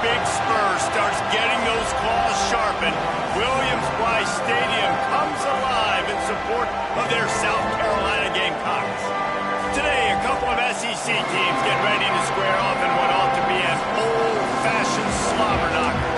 Big Spur starts getting those claws sharpened, Williams-Brice Stadium comes alive in support of their South Carolina Gamecocks. Today, a couple of SEC teams get ready to square off in what ought to be an old-fashioned slobber knocker.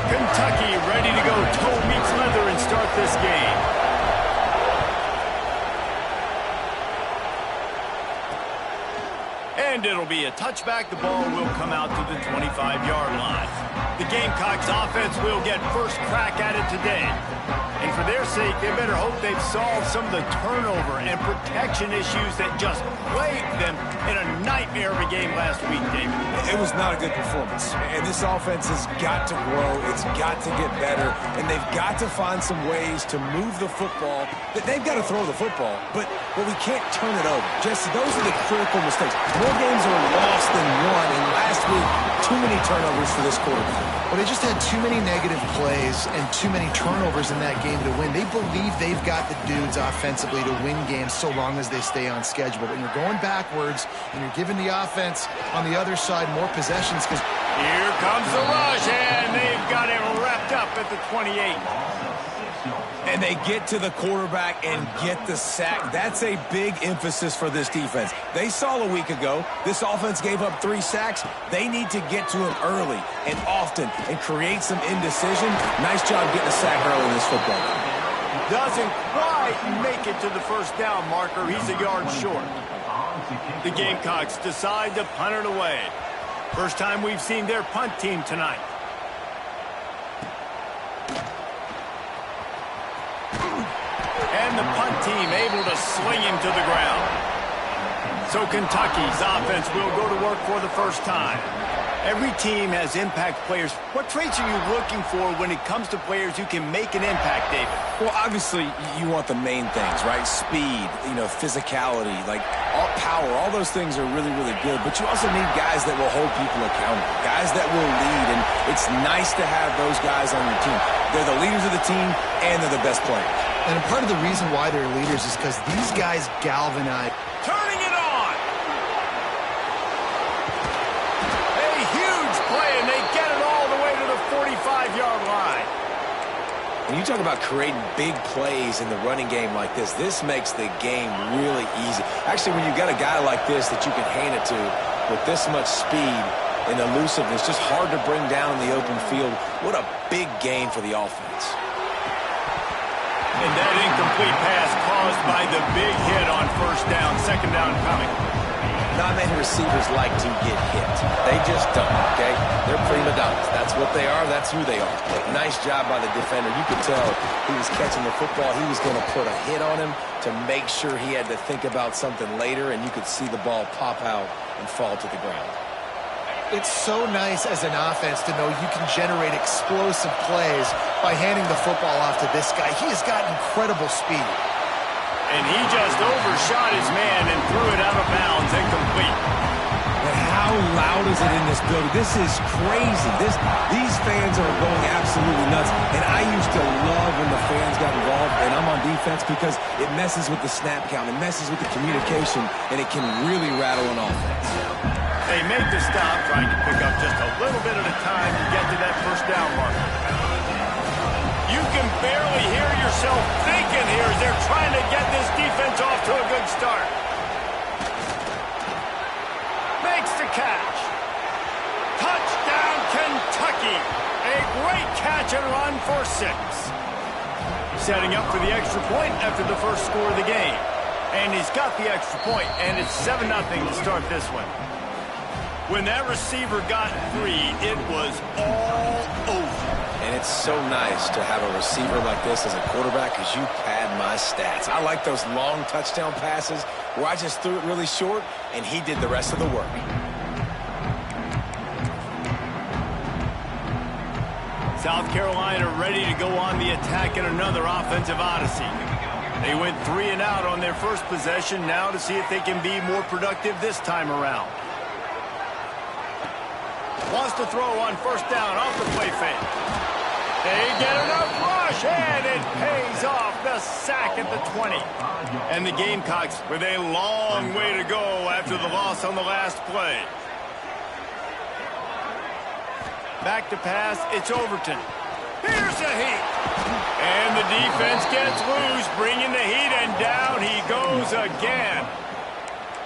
Kentucky ready to go toe meets leather and start this game. And it'll be a touchback. The ball will come out to the 25-yard line. The Gamecocks offense will get first crack at it today. And for their sake, they better hope they've solved some of the turnover and protection issues that just plagued them in a nightmare of a game last week, David. It was not a good performance. And this offense has got to grow. It's got to get better. And they've got to find some ways to move the football. They've got to throw the football, but we can't turn it over. Jesse, those are the critical mistakes. More games are lost than won. And last week, too many turnovers for this quarterback. Well, they just had too many negative plays and too many turnovers in that game to win. They believe they've got the dudes offensively to win games so long as they stay on schedule. But when you're going backwards and you're giving the offense on the other side more possessions, because here comes the rush, and they've got him wrapped up at the 28. And they get to the quarterback and get the sack. That's a big emphasis for this defense. They saw a week ago, this offense gave up 3 sacks. They need to get to him early and often and create some indecision. Nice job getting a sack early in this football game. Doesn't quite make it to the first down marker. He's a yard short. The Gamecocks decide to punt it away. First time we've seen their punt team tonight. And the punt team able to sling him to the ground. So Kentucky's offense will go to work for the first time. Every team has impact players. What traits are you looking for when it comes to players who can make an impact, David? Well, obviously, you want the main things, right? Speed, physicality, all power. All those things are really, really good. But you also need guys that will hold people accountable, guys that will lead. And it's nice to have those guys on your team. They're the leaders of the team, and they're the best players. And part of the reason why they're leaders is because these guys galvanize. Turning it on! A huge play, and they get it all the way to the 45-yard line. When you talk about creating big plays in the running game like this makes the game really easy. Actually, when you've got a guy like this that you can hand it to with this much speed and elusiveness, just hard to bring down in the open field, what a big gain for the offense. And that incomplete pass caused by the big hit on first down. Second down coming. Not many receivers like to get hit. They just don't, okay? They're prima donnas. That's what they are. That's who they are. Nice job by the defender. You could tell he was catching the football. He was going to put a hit on him to make sure he had to think about something later, and you could see the ball pop out and fall to the ground. It's so nice as an offense to know you can generate explosive plays by handing the football off to this guy. He has got incredible speed. And he just overshot his man and threw it out of bounds, incomplete. But how loud is it in this building? This is crazy. These fans are going absolutely nuts. And I used to love when the fans got involved, and I'm on defense, because it messes with the snap count. It messes with the communication, and it can really rattle an offense. They make the stop, trying to pick up just a little bit at a time to get to that first down marker. You can barely hear yourself thinking here as they're trying to get this defense off to a good start. Makes the catch. Touchdown, Kentucky. A great catch and run for 6. Setting up for the extra point after the first score of the game. And he's got the extra point, and it's 7-0 to start this one. When that receiver got free, it was all over. And it's so nice to have a receiver like this as a quarterback, because you pad my stats. I like those long touchdown passes where I just threw it really short, and he did the rest of the work. South Carolina ready to go on the attack in another offensive odyssey. They went 3 and out on their first possession, now to see if they can be more productive this time around. Wants to throw on first down off the play fake. They get enough rush, and it pays off. The sack at the 20. And the Gamecocks with a long way to go after the loss on the last play. Back to pass, it's Overton. Here's the heat. And the defense gets loose, bringing the heat, and down he goes again.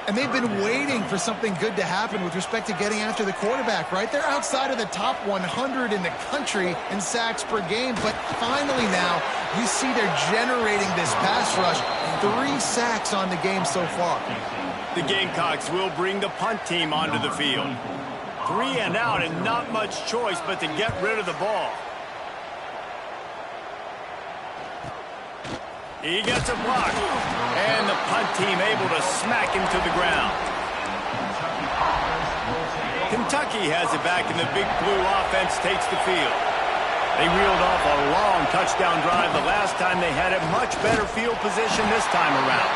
And they've been waiting for something good to happen with respect to getting after the quarterback, right? They're outside of the top 100 in the country in sacks per game, but finally now you see they're generating this pass rush. 3 sacks on the game so far. The Gamecocks will bring the punt team onto the field. 3 and out, and not much choice but to get rid of the ball. He gets a block, and the punt team able to smack him to the ground. Kentucky has it back, and the Big Blue offense takes the field. They reeled off a long touchdown drive the last time. They had a much better field position this time around.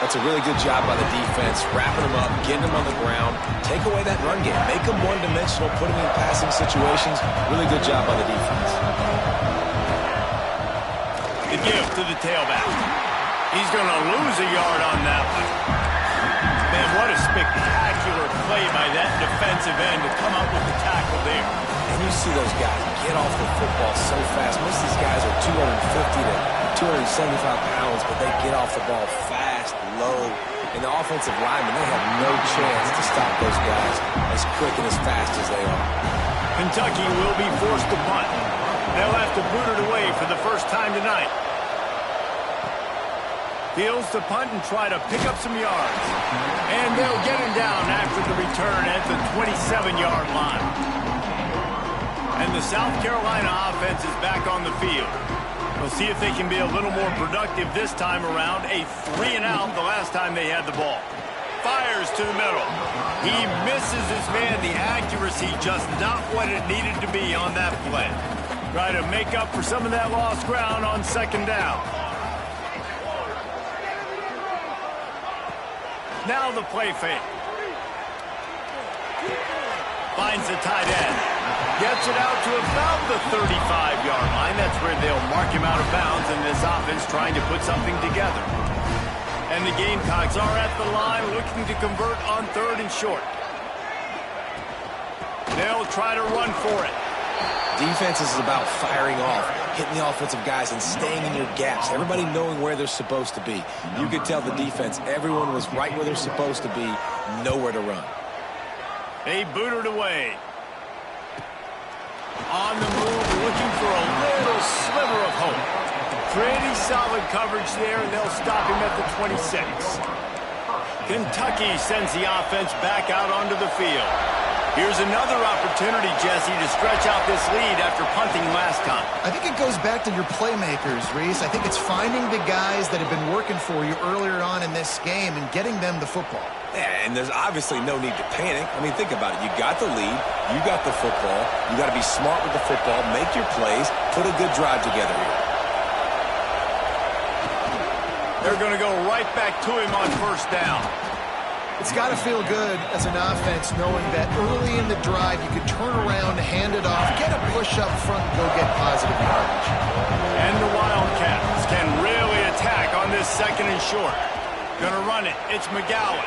That's a really good job by the defense, wrapping them up, getting them on the ground, take away that run game, make them one-dimensional, put them in passing situations. Really good job by the defense. The give to the tailback. He's going to lose a yard on that one. Man, what a spectacular play by that defensive end to come up with the tackle there. And you see those guys get off the football so fast. Most of these guys are 250 to 275 pounds, but they get off the ball fast, low. And the offensive linemen, they have no chance to stop those guys as quick and as fast as they are. Kentucky will be forced to punt. They'll have to boot it away for the first time tonight. Fields to punt and try to pick up some yards. And they'll get him down after the return at the 27-yard line. And the South Carolina offense is back on the field. We'll see if they can be a little more productive this time around. A 3 and out the last time they had the ball. Fires to the middle. He misses his man. The accuracy just not what it needed to be on that play. Try to make up for some of that lost ground on second down. Now the play fake. Finds the tight end. Gets it out to about the 35-yard line. That's where they'll mark him out of bounds, and this offense trying to put something together. And the Gamecocks are at the line looking to convert on 3rd and short. They'll try to run for it. Defense is about firing off, hitting the offensive guys and staying in your gaps. Everybody knowing where they're supposed to be. You could tell the defense, everyone was right where they're supposed to be, nowhere to run. They booted away. On the move, looking for a little sliver of hope. Pretty solid coverage there, and they'll stop him at the 26. Kentucky sends the offense back out onto the field. Here's another opportunity, Jesse, to stretch out this lead after punting last time. I think it goes back to your playmakers, Reese. I think it's finding the guys that have been working for you earlier on in this game and getting them the football. Yeah, and there's obviously no need to panic. I mean, think about it. You got the lead. You got the football. You got to be smart with the football. Make your plays. Put a good drive together here. They're going to go right back to him on first down. It's got to feel good as an offense knowing that early in the drive you can turn around, hand it off, get a push up front, and go get positive yardage. And the Wildcats can really attack on this 2nd and short. Gonna run it. It's McGowan.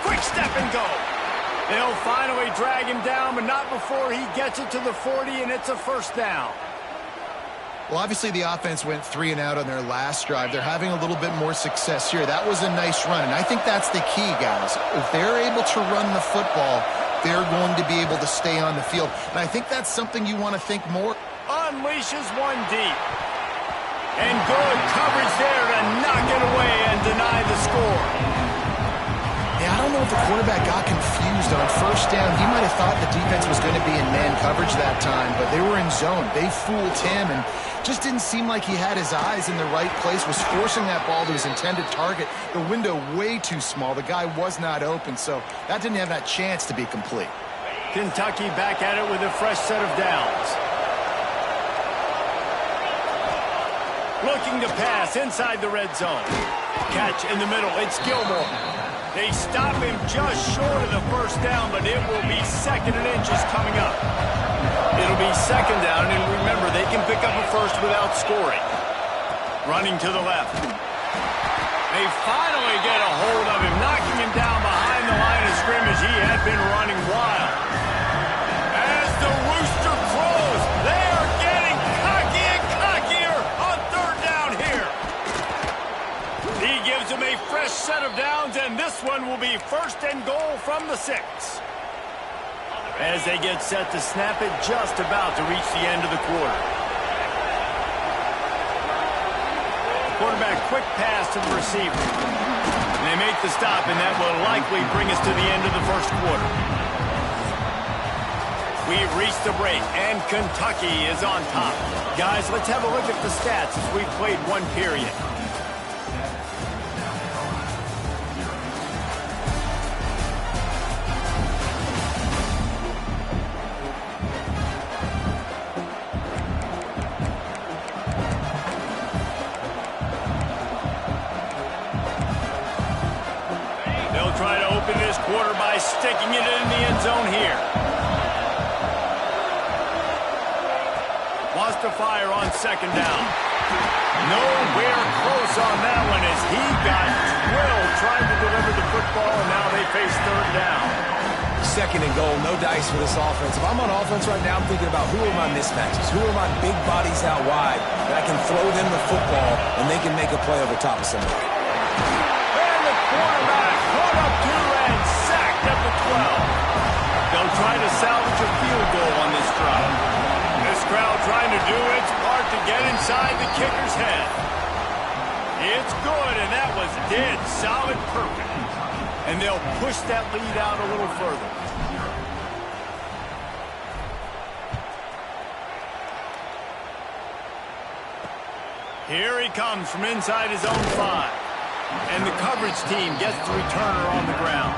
Quick step and go. They'll finally drag him down, but not before he gets it to the 40, and it's a first down. Well, obviously the offense went 3 and out on their last drive. They're having a little bit more success here. That was a nice run, and I think that's the key, guys. If they're able to run the football, they're going to be able to stay on the field. And I think that's something you want to think more. Unleashes one deep. And good coverage there to knock it away and deny the score. Yeah, I don't know if the quarterback got confused on first down. He might have thought the defense was going to be in man coverage that time, but they were in zone. They fooled him and just didn't seem like he had his eyes in the right place, was forcing that ball to his intended target. The window way too small. The guy was not open, so that didn't have that chance to be complete. Kentucky back at it with a fresh set of downs. Looking to pass inside the red zone. Catch in the middle. It's Gilmore. They stop him just short of the first down, but it will be 2nd and inches coming up. It'll be 2nd down, and remember, they can pick up a first without scoring. Running to the left. They finally get a hold of him, knocking him down behind the line of scrimmage. He had been running wild. As the rooster crows, they are getting cocky and cockier on 3rd down here. He gives them a fresh set of downs, and this one will be 1st and goal from the 6. As they get set to snap it, just about to reach the end of the quarter. Quarterback quick pass to the receiver. And they make the stop, and that will likely bring us to the end of the 1st quarter. We've reached the break, and Kentucky is on top. Guys, let's have a look at the stats as we've played 1 period. Try to open this quarter by sticking it in the end zone here. Wants to fire on 2nd down. Nowhere close on that one as he got drilled trying to deliver the football, and now they face 3rd down. 2nd and goal, no dice for this offense. If I'm on offense right now, I'm thinking about who are my mismatches, who are my big bodies out wide that I can throw them the football and they can make a play over top of somebody. And the quarterback caught up to and sacked at the 12. They'll try to salvage a field goal on this drive. This crowd trying to do its part to get inside the kicker's head. It's good, and that was dead solid perfect. And they'll push that lead out a little further. Here he comes from inside his own 5. And the coverage team gets the returner on the ground.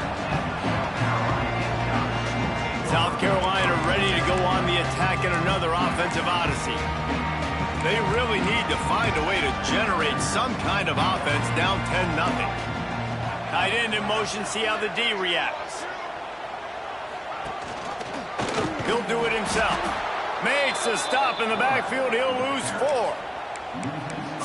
South Carolina ready to go on the attack in another offensive odyssey. They really need to find a way to generate some kind of offense down 10-0. Tight end in motion, see how the D reacts. He'll do it himself. Makes a stop in the backfield, he'll lose 4.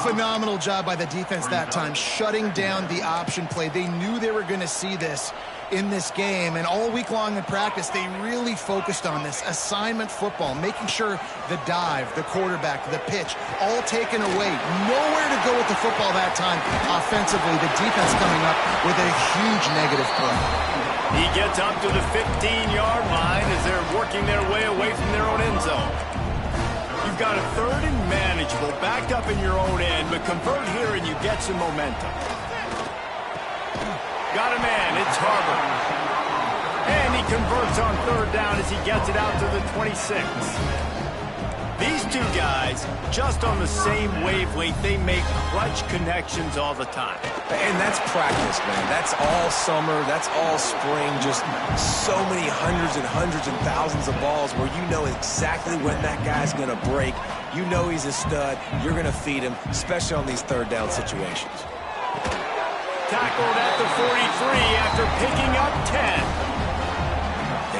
Phenomenal job by the defense that time, shutting down the option play. They knew they were going to see this in this game, and all week long in practice, they really focused on this assignment football, making sure the dive, the quarterback, the pitch, all taken away. Nowhere to go with the football that time offensively. The defense coming up with a huge negative play. He gets up to the 15-yard line as they're working their way away from their own end zone. You've got a 3rd and manageable, backed up in your own end, but convert here and you get some momentum. Got a man, it's Harbor. And he converts on 3rd down as he gets it out to the 26. These two guys, just on the same wavelength, they make clutch connections all the time. And that's practice, man. That's all summer. That's all spring. Just so many hundreds and thousands of balls where you know exactly when that guy's going to break. You know he's a stud. You're going to feed him, especially on these 3rd down situations. Tackled at the 43 after picking up 10.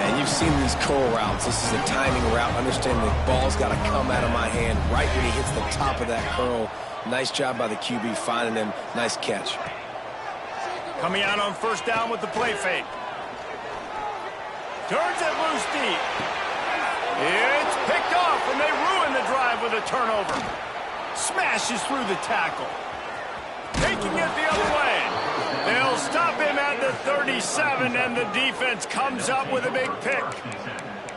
And you've seen these curl routes. This is a timing route. Understand the ball's got to come out of my hand right when he hits the top of that curl. Nice job by the QB finding him. Nice catch. Coming out on 1st down with the play fake. Turns it loose deep. It's picked off, and they ruin the drive with a turnover. Smashes through the tackle. Taking it the other way. They'll stop him at the 37, and the defense comes up with a big pick.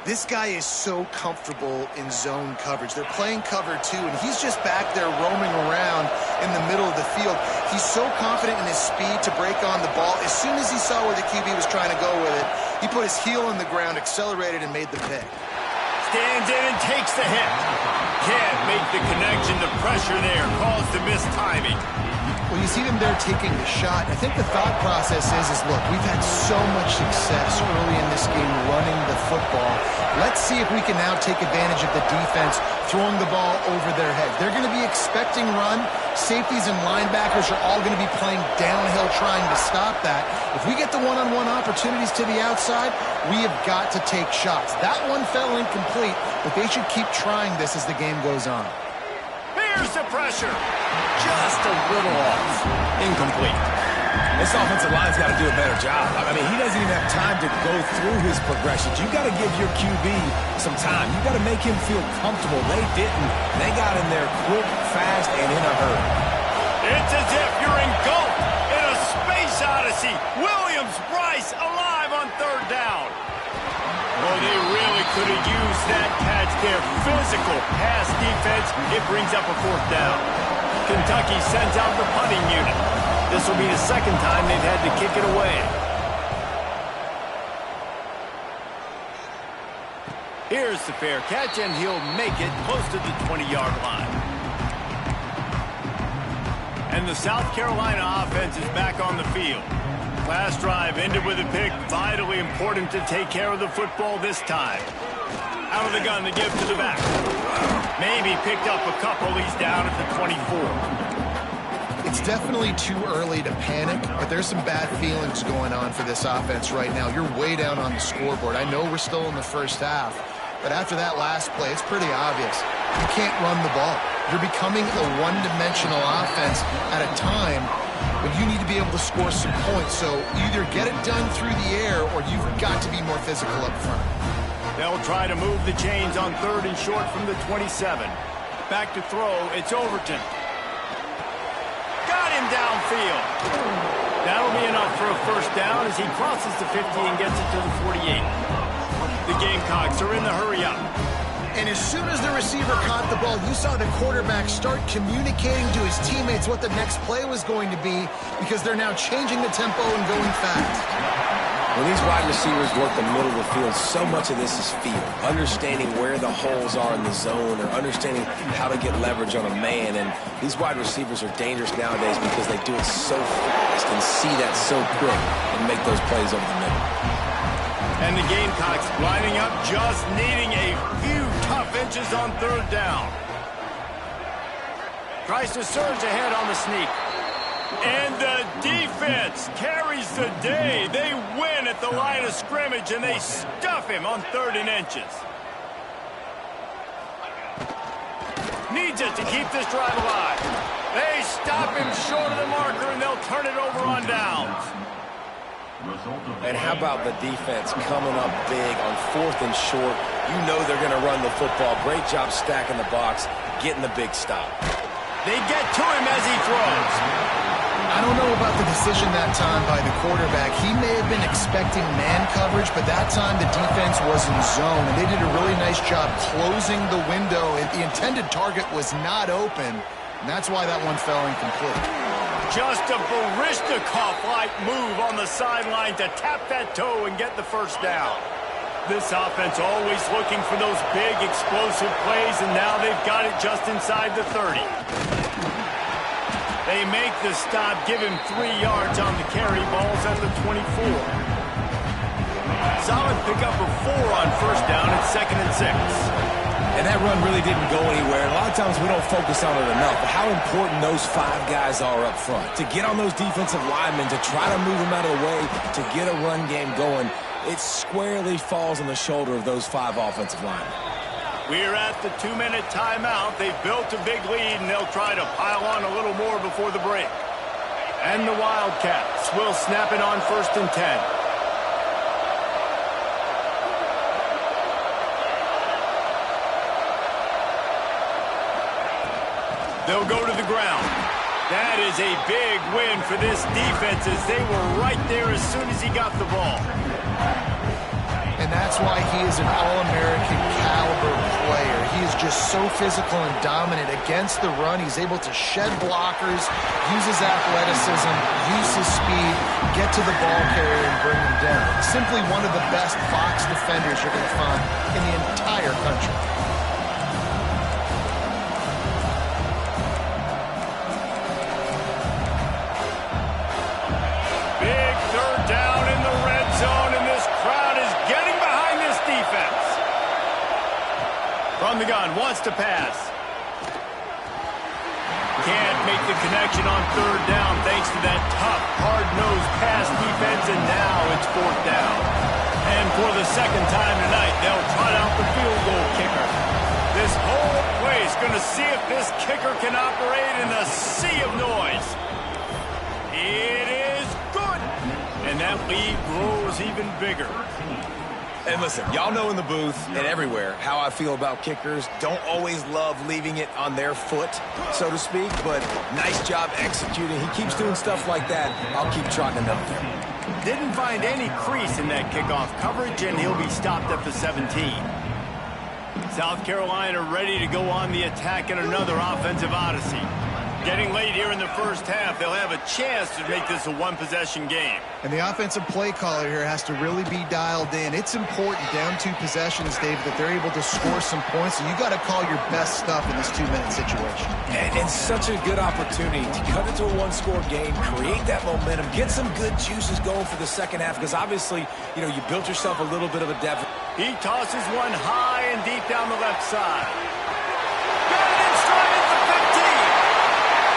This guy is so comfortable in zone coverage. They're playing cover 2, and he's just back there roaming around in the middle of the field. He's so confident in his speed to break on the ball. As soon as he saw where the QB was trying to go with it, he put his heel in the ground, accelerated, and made the pick. Stands in and takes the hit. Can't make the connection. The pressure there caused the missed timing. Well, you see them there taking the shot. I think the thought process is look, we've had so much success early in this game running the football. Let's see if we can now take advantage of the defense throwing the ball over their head. They're going to be expecting run. Safeties and linebackers are all going to be playing downhill trying to stop that. If we get the one-on-one opportunities to the outside, we have got to take shots. That one fell incomplete, but they should keep trying this as the game goes on. Here's the pressure. Just a little off. Incomplete. This offensive line's got to do a better job. I mean, he doesn't even have time to go through his progressions. You got to give your QB some time. You got to make him feel comfortable. They didn't. They got in there quick, fast, and in a hurry. It's as if you're engulfed in a space odyssey. Williams-Brice alive on third down. Oh, they really could have used that catch there. Physical pass defense. It brings up a fourth down. Kentucky sends out the punting unit. This will be the second time they've had to kick it away. Here's the fair catch, and he'll make it close to the 20-yard line. And the South Carolina offense is back on the field. Last drive ended with a pick. Vitally important to take care of the football this time. Out of the gun to give to the back. Maybe picked up a couple. He's down at the 24. It's definitely too early to panic, but there's some bad feelings going on for this offense right now. You're way down on the scoreboard. I know we're still in the first half, but after that last play, it's pretty obvious. You can't run the ball. You're becoming a one-dimensional offense at a time when you need to be able to score some points. So either get it done through the air or you've got to be more physical up front. They'll try to move the chains on third and short from the 27. Back to throw, it's Overton. Got him downfield. That'll be enough for a first down as he crosses the 50 and gets it to the 48. The Gamecocks are in the hurry-up. And as soon as the receiver caught the ball, you saw the quarterback start communicating to his teammates what the next play was going to be because they're now changing the tempo and going fast. When these wide receivers work the middle of the field, so much of this is feel. Understanding where the holes are in the zone or understanding how to get leverage on a man. And these wide receivers are dangerous nowadays because they do it so fast and see that so quick and make those plays over the middle. And the Gamecocks lining up, just needing a few tough inches on third down. Tries to surge ahead on the sneak. And the defense carries the day. They win at the line of scrimmage, and they stuff him on 3rd and inches. Needs it to keep this drive alive. They stop him short of the marker, and they'll turn it over on downs. And how about the defense coming up big on 4th and short? You know they're going to run the football. Great job stacking the box, getting the big stop. They get to him as he throws. I don't know about the decision that time by the quarterback. He may have been expecting man coverage, but that time the defense was in zone, and they did a really nice job closing the window. The intended target was not open, and that's why that one fell incomplete. Just a Baryshnikov-like move on the sideline to tap that toe and get the first down. This offense always looking for those big, explosive plays, and now they've got it just inside the 30. They make the stop, give him 3 yards on the carry. Ball's at the 24. Solid pickup of 4 on first down at 2nd and 6. And that run really didn't go anywhere. A lot of times we don't focus on it enough, but how important those 5 guys are up front. To get on those defensive linemen, to try to move them out of the way, to get a run game going, it squarely falls on the shoulder of those 5 offensive linemen. We're at the 2-minute timeout. They've built a big lead, and they'll try to pile on a little more before the break. And the Wildcats will snap it on 1st and 10. They'll go to the ground. That is a big win for this defense as they were right there as soon as he got the ball. And that's why he is an All-American caliber player. He is just so physical and dominant against the run. He's able to shed blockers, use his athleticism, use his speed, get to the ball carrier and bring him down. Simply one of the best box defenders you're going to find in the entire country. Big 3rd down in the red zone, and this crowd is getting behind this defense. From the gun, wants to pass. Can't make the connection on third down thanks to that tough, hard-nosed pass defense, and now it's fourth down. And for the second time tonight, they'll trot out the field goal kicker. This whole place going to see if this kicker can operate in a sea of noise. It is good. And that lead grows even bigger. And listen, y'all know in the booth and everywhere how I feel about kickers. Don't always love leaving it on their foot, so to speak, but nice job executing. He keeps doing stuff like that. I'll keep trotting him out there. Didn't find any crease in that kickoff coverage, and he'll be stopped at the 17. South Carolina ready to go on the attack in another offensive odyssey. Getting late here in the first half, they'll have a chance to make this a one-possession game. And the offensive play caller here has to really be dialed in. It's important down 2 possessions, Dave, that they're able to score some points. So you got to call your best stuff in this 2-minute situation. And such a good opportunity to cut into a one-score game, create that momentum, get some good juices going for the second half, because obviously, you built yourself a little bit of a deficit. He tosses one high and deep down the left side. Got it in stride at the 15.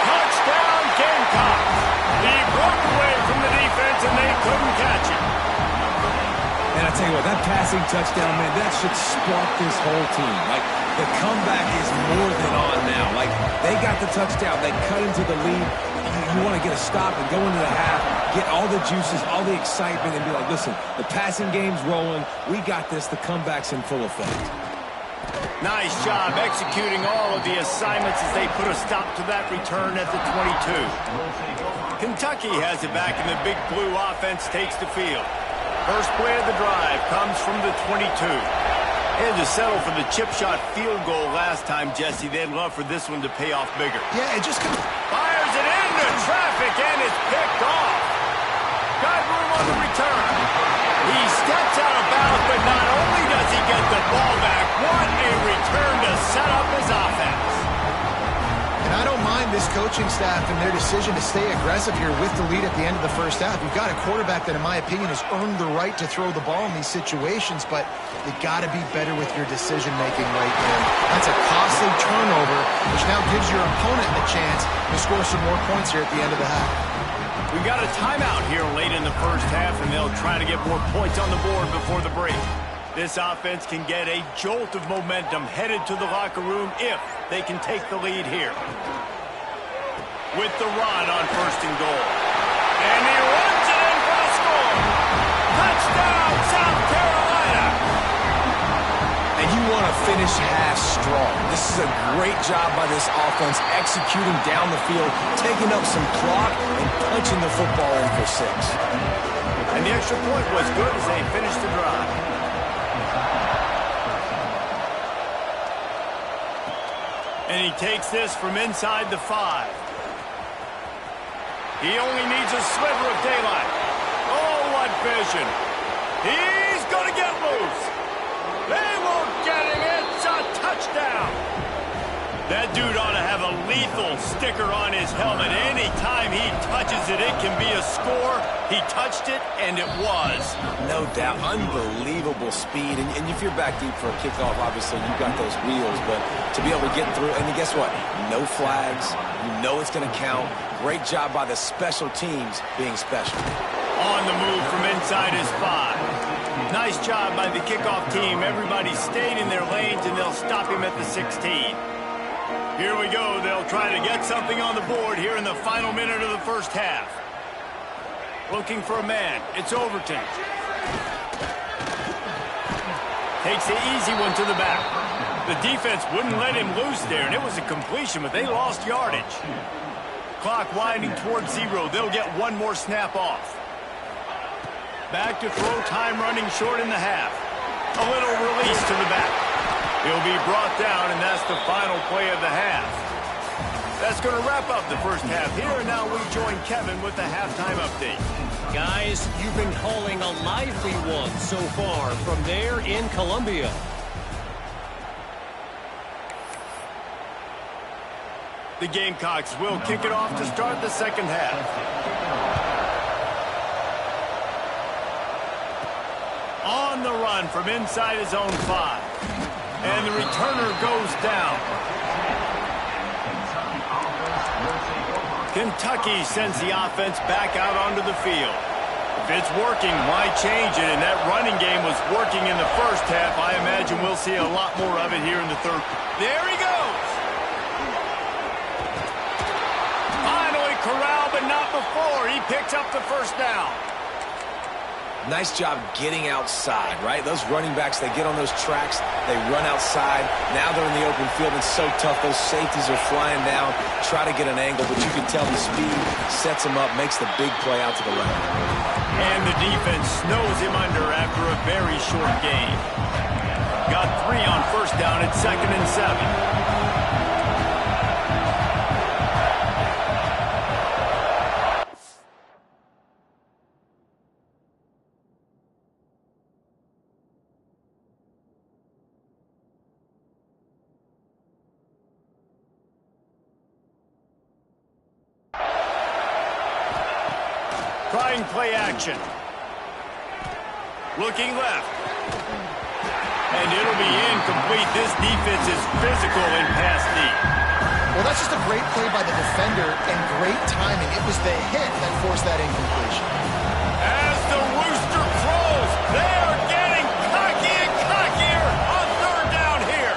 Touchdown, Gamecocks. He broke away from the defense, and they couldn't catch him. And I tell you what, that passing touchdown, man, that should spark this whole team. Like, the comeback is more than on now. Like, they got the touchdown. They cut into the lead. You want to get a stop and go into the half, get all the juices, all the excitement, and be like, listen, the passing game's rolling. We got this. The comeback's in full effect. Nice job executing all of the assignments as they put a stop to that return at the 22. Kentucky has it back, and the Big Blue offense takes the field. First play of the drive comes from the 22. They had to settle for the chip shot field goal last time, Jesse. They'd love for this one to pay off bigger. Yeah, it just comes... Fires it into traffic, and it's picked off. Got room on the return. He steps out of bounds, but not only does he get the ball back, what a return to set up his offense. And I don't mind this coaching staff and their decision to stay aggressive here with the lead at the end of the first half. You've got a quarterback that, in my opinion, has earned the right to throw the ball in these situations, but you got to be better with your decision-making right there. That's a costly turnover, which now gives your opponent the chance to score some more points here at the end of the half. We got a timeout here late in the first half, and they'll try to get more points on the board before the break. This offense can get a jolt of momentum headed to the locker room if they can take the lead here. With the run on first and goal. And he runs it in for the score. Touchdown, South Carolina. And you want to finish half strong. This is a great job by this offense, executing down the field, taking up some clock, and punching the football in for 6. And the extra point was good as they finished the drive. And he takes this from inside the 5. He only needs a sliver of daylight. Oh, what vision. He's going to get loose. They won't get him. It's a touchdown. That dude ought to have a lethal sticker on his helmet. Anytime he touches it, it can be a score. He touched it, and it was. No doubt. Unbelievable speed. And if you're back deep for a kickoff, obviously you've got those wheels. But to be able to get through, and guess what? No flags. You know it's going to count. Great job by the special teams being special. On the move from inside his 5. Nice job by the kickoff team. Everybody stayed in their lanes, and they'll stop him at the 16. Here we go. They'll try to get something on the board here in the final minute of the first half. Looking for a man. It's Overton. Takes the easy one to the back. The defense wouldn't let him loose there, and it was a completion, but they lost yardage. Clock winding towards 0. They'll get one more snap off. Back to throw, time running short in the half. A little release to the back. He'll be brought down, and that's the final play of the half. That's going to wrap up the first half here, and now we join Kevin with the halftime update. Guys, you've been calling a lively one so far from there in Columbia. The Gamecocks will kick it off to start the second half. On the run from inside his own 5. And the returner goes down. Kentucky sends the offense back out onto the field. If it's working, why change it? And that running game was working in the first half. I imagine we'll see a lot more of it here in the third. There he goes. Finally corralled, but not before. He picks up the first down. Nice job getting outside, right? Those running backs, they get on those tracks, they run outside. Now they're in the open field. It's so tough. Those safeties are flying down, try to get an angle, but you can tell the speed sets him up, makes the big play out to the left. And the defense snows him under after a very short gain. Got 3 on first down at 2nd and 7. Trying play action. Looking left. And it'll be incomplete. This defense is physical in pass deep. Well, that's just a great play by the defender and great timing. It was the hit that forced that incompletion. As the rooster crows, they are getting cocky and cockier on 3rd down here.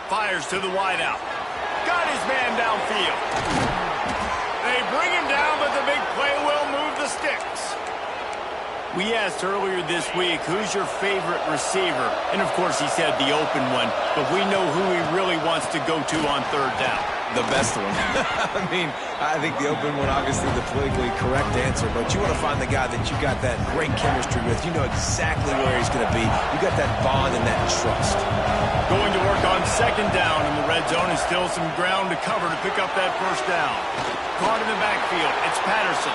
Fires to the wideout. Got his man downfield. They bring him down, but the big play will move the sticks. We asked earlier this week, who's your favorite receiver? And, of course, he said the open one, but we know who he really wants to go to on 3rd down. The best one. I mean, I think the open one, obviously the politically correct answer, but you want to find the guy that you got that great chemistry with. You know exactly where he's going to be. You got that bond and that trust. Going to work on 2nd down in the red zone, and still some ground to cover to pick up that first down. Caught in the backfield, it's Patterson.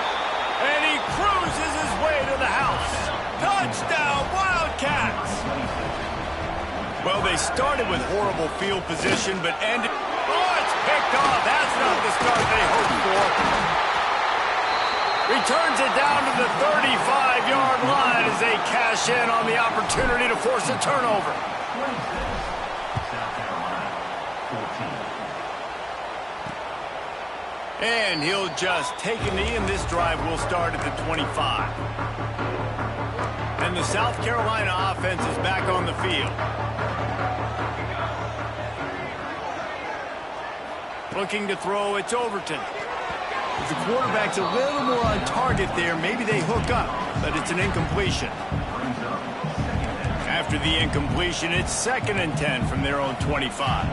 And he cruises his way to the house. Touchdown, Wildcats! Well, they started with horrible field position, but ended... Oh, it's picked off. That's not the start they hoped for. Returns it down to the 35-yard line as they cash in on the opportunity to force a turnover. And he'll just take a knee, and this drive will start at the 25. And the South Carolina offense is back on the field. Looking to throw, it's Overton. If the quarterback's a little more on target there, maybe they hook up, but it's an incompletion. After the incompletion, it's 2nd and 10 from their own 25.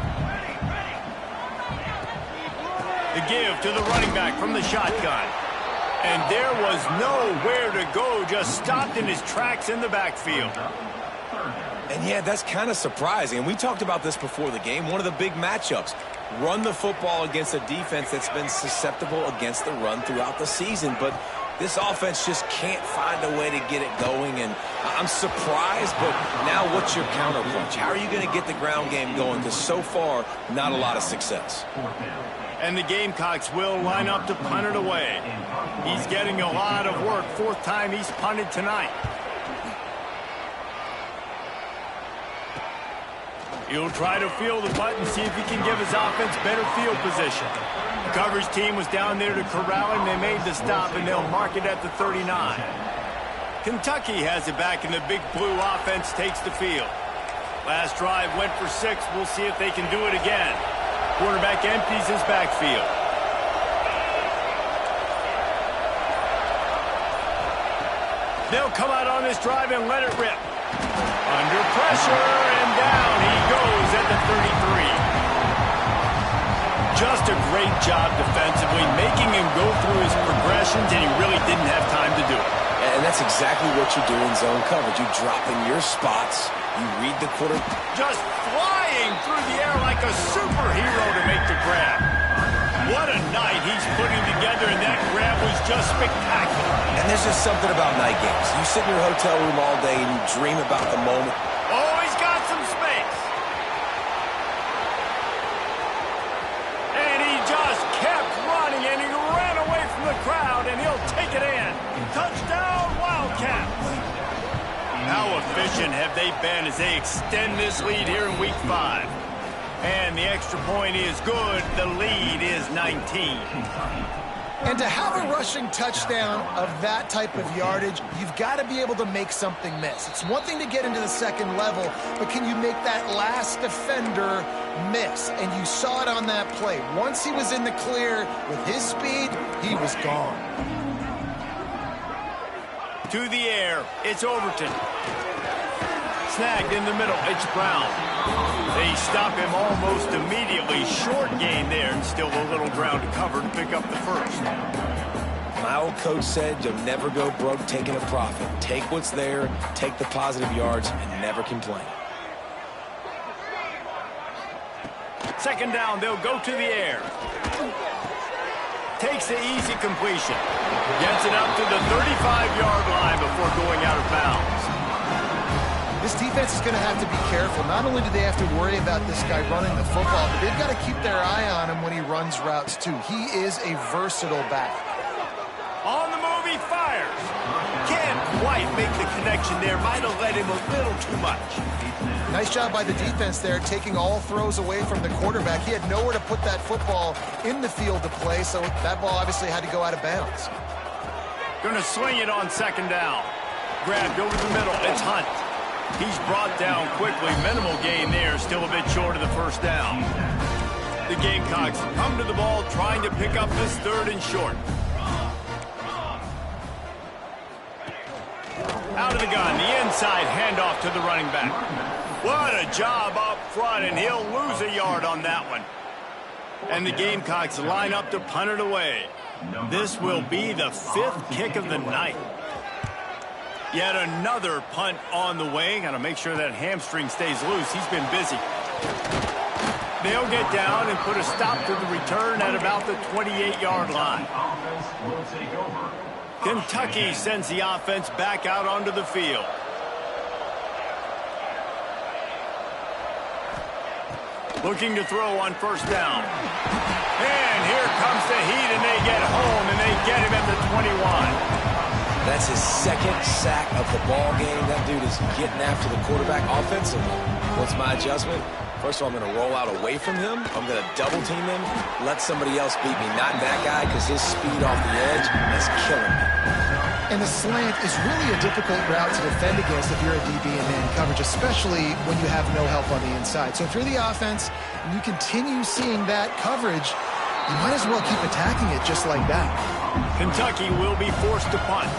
The give to the running back from the shotgun. And there was nowhere to go, just stopped in his tracks in the backfield. And yeah, that's kind of surprising. And we talked about this before the game. One of the big matchups. Run the football against a defense that's been susceptible against the run throughout the season. But this offense just can't find a way to get it going. And I'm surprised, but now what's your counterpunch? How are you going to get the ground game going? Because so far, not a lot of success. And the Gamecocks will line up to punt it away. He's getting a lot of work. 4th time he's punted tonight. He'll try to feel the punt and see if he can give his offense better field position. The coverage team was down there to corral him. They made the stop, and they'll mark it at the 39. Kentucky has it back, and the big blue offense takes the field. Last drive went for 6. We'll see if they can do it again. Quarterback empties his backfield. They'll come out on this drive and let it rip. Under pressure, and down he goes at the 33. Just a great job defensively, making him go through his progressions, and he really didn't have time to do it. And that's exactly what you do in zone coverage. You drop in your spots, you read the quarter. Just flying through the air like a superhero to make the grab. What a night he's putting together, and that grab was just spectacular. And there's just something about night games. You sit in your hotel room all day and you dream about the moment. Oh, he's got some space. And he just kept running, and he ran away from the crowd, and he'll take it in. Touchdown, Wildcats. How efficient have they been as they extend this lead here in Week 5? And the extra point is good. The lead is 19. And to have a rushing touchdown of that type of yardage, you've got to be able to make something miss. It's one thing to get into the second level, but can you make that last defender miss? And you saw it on that play. Once he was in the clear with his speed, he was gone. To the air, it's Overton. Snagged in the middle, it's Brown. They stop him almost immediately. Short gain there, and still a little ground to cover to pick up the first. My old coach said you'll never go broke taking a profit. Take what's there, take the positive yards, and never complain. Second down, they'll go to the air. Takes the easy completion. Gets it up to the 35-yard line before going out of bounds. This defense is going to have to be careful. Not only do they have to worry about this guy running the football, but they've got to keep their eye on him when he runs routes, too. He is a versatile back. On the move, he fires. Can't quite make the connection there. Might have led him a little too much. Nice job by the defense there, taking all throws away from the quarterback. He had nowhere to put that football in the field to play, so that ball obviously had to go out of bounds. Going to swing it on second down. Grabbed over the middle. It's Hunt. He's brought down quickly. Minimal gain there. Still a bit short of the first down. The Gamecocks come to the ball trying to pick up this third and short. Out of the gun. The inside handoff to the running back. What a job up front, and he'll lose a yard on that one. And the Gamecocks line up to punt it away. This will be the fifth kick of the night. Yet another punt on the way. Got to make sure that hamstring stays loose. He's been busy. They'll get down and put a stop to the return at about the 28-yard line. Kentucky sends the offense back out onto the field. Looking to throw on first down. And here comes the heat, and they get home, and they get him at the 21. That's his second sack of the ball game. That dude is getting after the quarterback offensively. What's my adjustment? First of all, I'm going to roll out away from him. I'm going to double team him, let somebody else beat me, not that guy, because his speed off the edge is killing me. And the slant is really a difficult route to defend against if you're a DB in man coverage, especially when you have no help on the inside. So if you're the offense and you continue seeing that coverage, you might as well keep attacking it just like that. Kentucky will be forced to punt.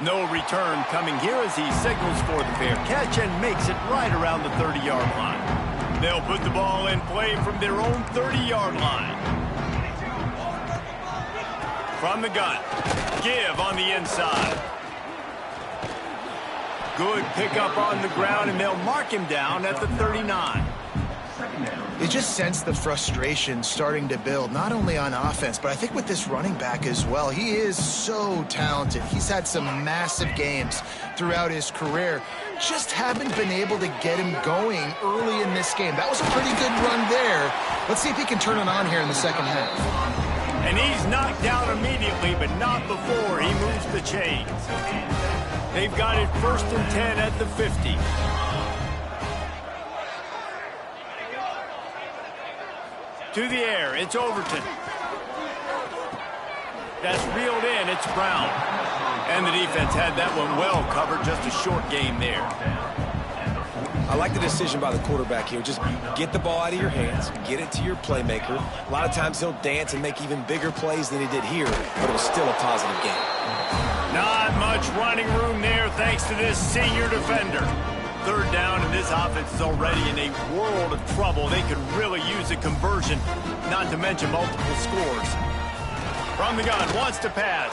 No return coming here as he signals for the fair catch and makes it right around the 30-yard line. They'll put the ball in play from their own 30-yard line. From the gun. Give on the inside. Good pickup on the ground, and they'll mark him down at the 39. You just sense the frustration starting to build, not only on offense, but I think with this running back as well. He is so talented. He's had some massive games throughout his career. Just haven't been able to get him going early in this game. That was a pretty good run there. Let's see if he can turn it on here in the second half. And he's knocked down immediately, but not before he moves the chains. They've got it 1st and 10 at the 50. To the air, it's Overton. That's reeled in, it's Brown. And the defense had that one well covered, just a short game there. I like the decision by the quarterback here. Just get the ball out of your hands, get it to your playmaker. A lot of times he'll dance and make even bigger plays than he did here, but it was still a positive game. Not much running room there thanks to this senior defender. Third down, and this offense is already in a world of trouble. They could really use a conversion, not to mention multiple scores. From the gun, wants to pass.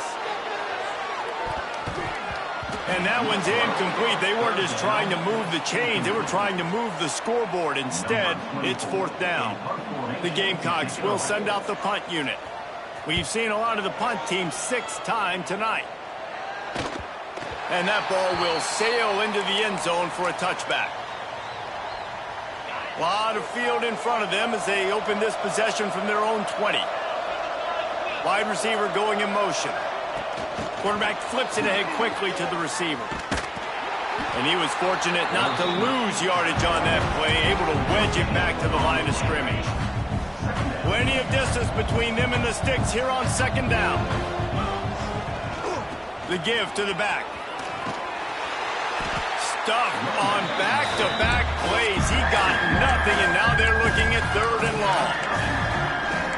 And that one's incomplete. They weren't just trying to move the chains. They were trying to move the scoreboard. Instead, it's 4th down. The Gamecocks will send out the punt unit. We've seen a lot of the punt team 6th time tonight. And that ball will sail into the end zone for a touchback. A lot of field in front of them as they open this possession from their own 20. Wide receiver going in motion. Quarterback flips it ahead quickly to the receiver. And he was fortunate not to lose yardage on that play, able to wedge it back to the line of scrimmage. Plenty of distance between them and the sticks here on second down. The give to the back. Stuffed on back-to-back plays. He got nothing, and now they're looking at 3rd and long.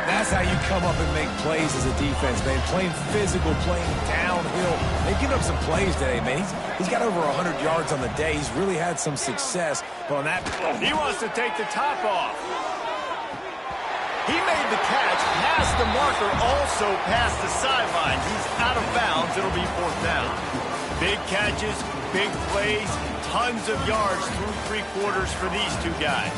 That's how you come up and make plays as a defense, man. Playing physical, playing downhill. They've given up some plays today, man. He's got over 100 yards on the day. He's really had some success. But on that, he wants to take the top off. He made the catch, past the marker, also past the sideline. He's out of bounds. It'll be 4th down. Big catches, big plays, tons of yards through 3 quarters for these two guys.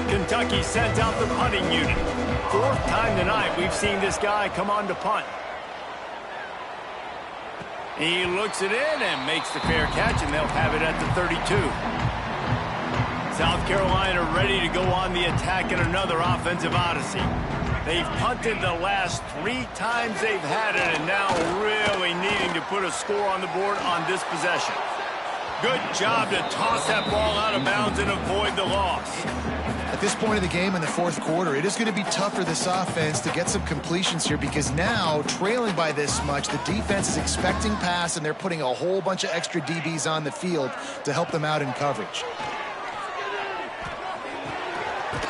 Kentucky sent out the punting unit. 4th time tonight we've seen this guy come on to punt. He looks it in and makes the fair catch, and they'll have it at the 32. South Carolina ready to go on the attack in another offensive odyssey. They've punted the last 3 times they've had it, and now really needing to put a score on the board on this possession. Good job to toss that ball out of bounds and avoid the loss. At this point of the game in the 4th quarter, it is going to be tough for this offense to get some completions here because now, trailing by this much, the defense is expecting pass, and they're putting a whole bunch of extra DBs on the field to help them out in coverage.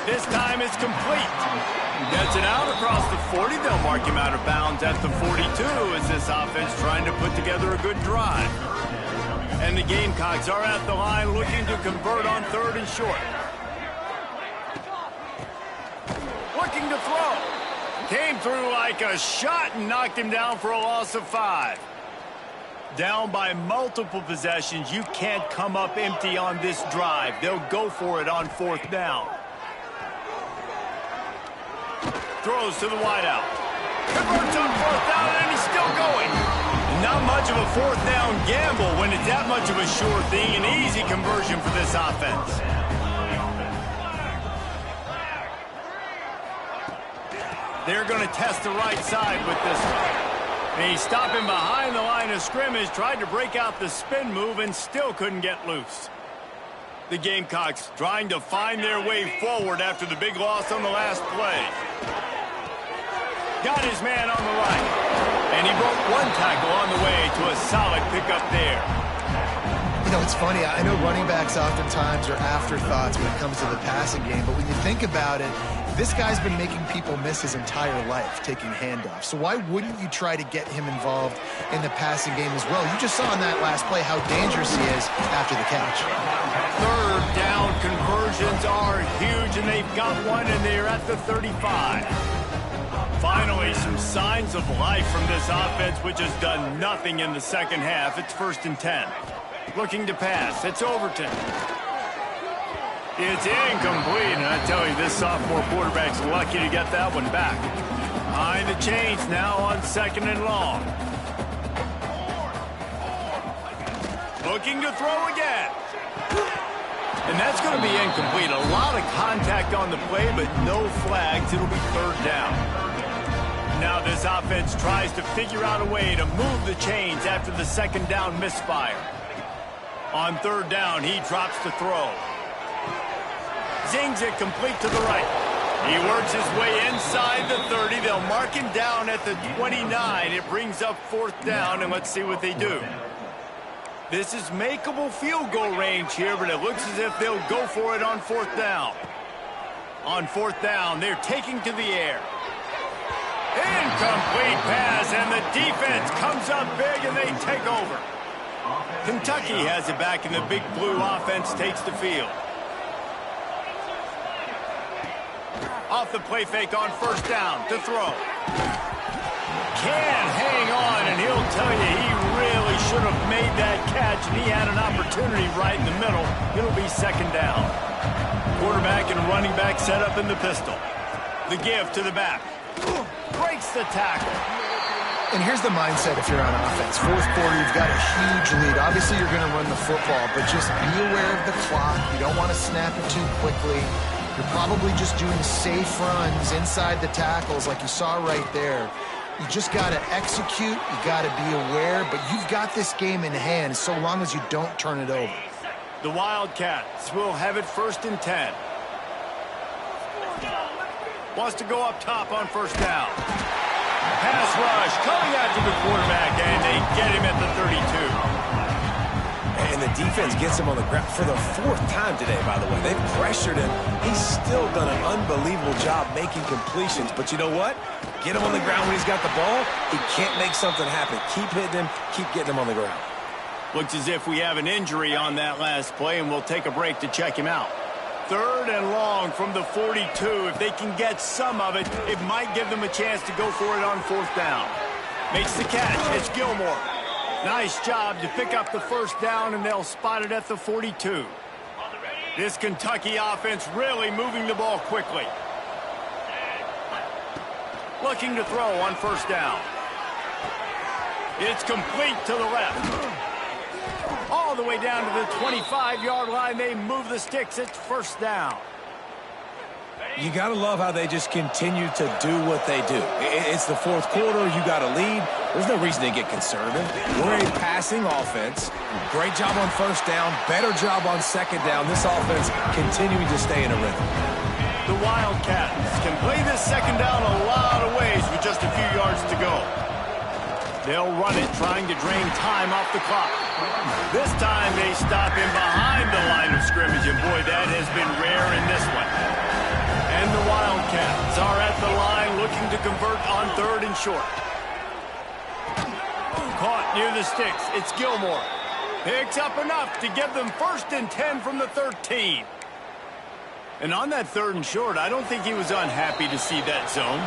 This time it's complete. Gets it out across the 40. They'll mark him out of bounds at the 42 as this offense trying to put together a good drive. And the Gamecocks are at the line looking to convert on 3rd and short. Looking to throw. Came through like a shot and knocked him down for a loss of 5. Down by multiple possessions. You can't come up empty on this drive. They'll go for it on 4th down. Throws to the wideout. Converts on 4th down, and he's still going. Not much of a 4th down gamble when it's that much of a sure thing. An easy conversion for this offense. They're going to test the right side with this one. And he's stopping behind the line of scrimmage, tried to break out the spin move, and still couldn't get loose. The Gamecocks trying to find their way forward after the big loss on the last play. Got his man on the right. And he broke 1 tackle on the way to a solid pickup there. You know, it's funny. I know running backs oftentimes are afterthoughts when it comes to the passing game, but when you think about it, this guy's been making people miss his entire life taking handoffs. So why wouldn't you try to get him involved in the passing game as well? You just saw in that last play how dangerous he is after the catch. 3rd down conversions are huge, and they've got one, and they're at the 35. Finally, some signs of life from this offense, which has done nothing in the second half. It's 1st and 10. Looking to pass. It's Overton. It's incomplete, and I tell you, this sophomore quarterback's lucky to get that one back. Behind the chains now on 2nd and long. Looking to throw again. And that's going to be incomplete. A lot of contact on the play, but no flags. It'll be 3rd down. Now this offense tries to figure out a way to move the chains after the 2nd down misfire. On 3rd down, he drops the throw. Zings it complete to the right. He works his way inside the 30. They'll mark him down at the 29. It brings up 4th down, and let's see what they do. This is makeable field goal range here, but it looks as if they'll go for it on 4th down. On 4th down, they're taking to the air. Incomplete pass, and the defense comes up big, and they take over. Kentucky has it back, and the Big Blue offense takes the field. Off the play fake on 1st down to throw. Can hang on, and he'll tell you he really should have made that catch, and he had an opportunity right in the middle. It'll be 2nd down. Quarterback and running back set up in the pistol. The give to the back. Breaks the tackle. And here's the mindset if you're on offense. Fourth quarter, you've got a huge lead. Obviously, you're going to run the football, but just be aware of the clock. You don't want to snap it too quickly. You're probably just doing safe runs inside the tackles like you saw right there. You just got to execute. You got to be aware, but you've got this game in hand so long as you don't turn it over. The Wildcats will have it 1st and 10. Wants to go up top on first down. Pass rush coming out to the quarterback, and they get him at the 32. And the defense gets him on the ground for the 4th time today, by the way. They've pressured him. He's still done an unbelievable job making completions. But you know what? Get him on the ground when he's got the ball. He can't make something happen. Keep hitting him. Keep getting him on the ground. Looks as if we have an injury on that last play, and we'll take a break to check him out. 3rd and long from the 42. If they can get some of it, it might give them a chance to go for it on 4th down. Makes the catch. It's Gilmore. Nice job to pick up the 1st down, and they'll spot it at the 42. This Kentucky offense really moving the ball quickly. Looking to throw on 1st down. It's complete to the left. All the way down to the 25-yard line. They move the sticks. It's 1st down. You got to love how they just continue to do what they do. It's the 4th quarter. You got a lead. There's no reason to get conservative. We're a passing offense. Great job on 1st down. Better job on 2nd down. This offense continuing to stay in a rhythm. The Wildcats can play this 2nd down a lot of ways with just a few yards to go. They'll run it, trying to drain time off the clock. This time they stop him behind the line of scrimmage, and boy, that has been rare in this one. And the Wildcats are at the line looking to convert on 3rd and short. Caught near the sticks. It's Gilmore. Picks up enough to give them 1st and 10 from the 13. And on that 3rd and short, I don't think he was unhappy to see that zone.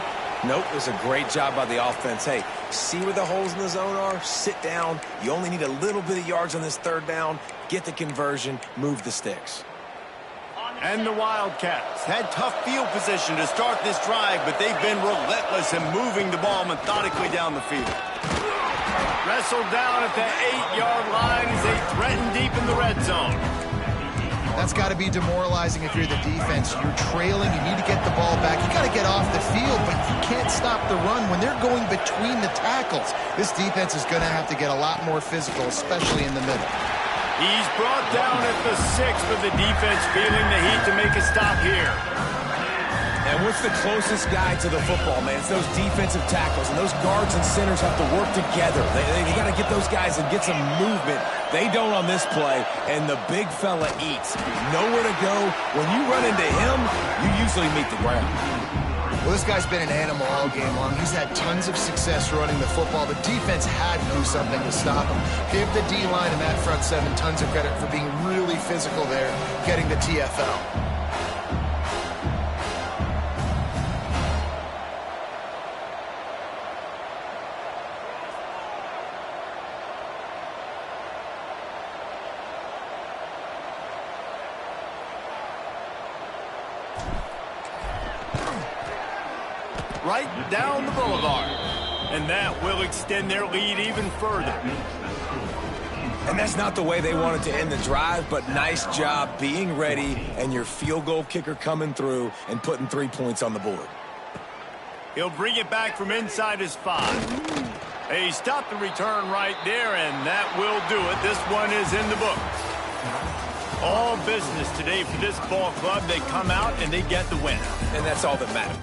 Nope, it was a great job by the offense. Hey, see where the holes in the zone are, sit down. You only need a little bit of yards on this 3rd down. Get the conversion, move the sticks. And the Wildcats had tough field position to start this drive, but they've been relentless in moving the ball methodically down the field. Wrestled down at the 8-yard line as they threaten deep in the red zone. That's got to be demoralizing if you're the defense. You're trailing. You need to get the ball back. You got to get off the field, but you can't stop the run when they're going between the tackles. This defense is going to have to get a lot more physical, especially in the middle. He's brought down at the 6, but the defense feeling the heat to make a stop here. And what's the closest guy to the football, man? It's those defensive tackles, and those guards and centers have to work together. They got to get those guys and get some movement. They don't on this play, and the big fella eats. Nowhere to go. When you run into him, you usually meet the ground. Well, this guy's been an animal all game long. He's had tons of success running the football. The defense had to do something to stop him. Give the D-line and that front 7 tons of credit for being really physical there, getting the TFL. Right down the boulevard. And that will extend their lead even further. And that's not the way they wanted to end the drive, but nice job being ready and your field goal kicker coming through and putting 3 points on the board. He'll bring it back from inside his 5. They stopped the return right there, and that will do it. This one is in the books. All business today for this ball club. They come out and they get the win. And that's all that matters.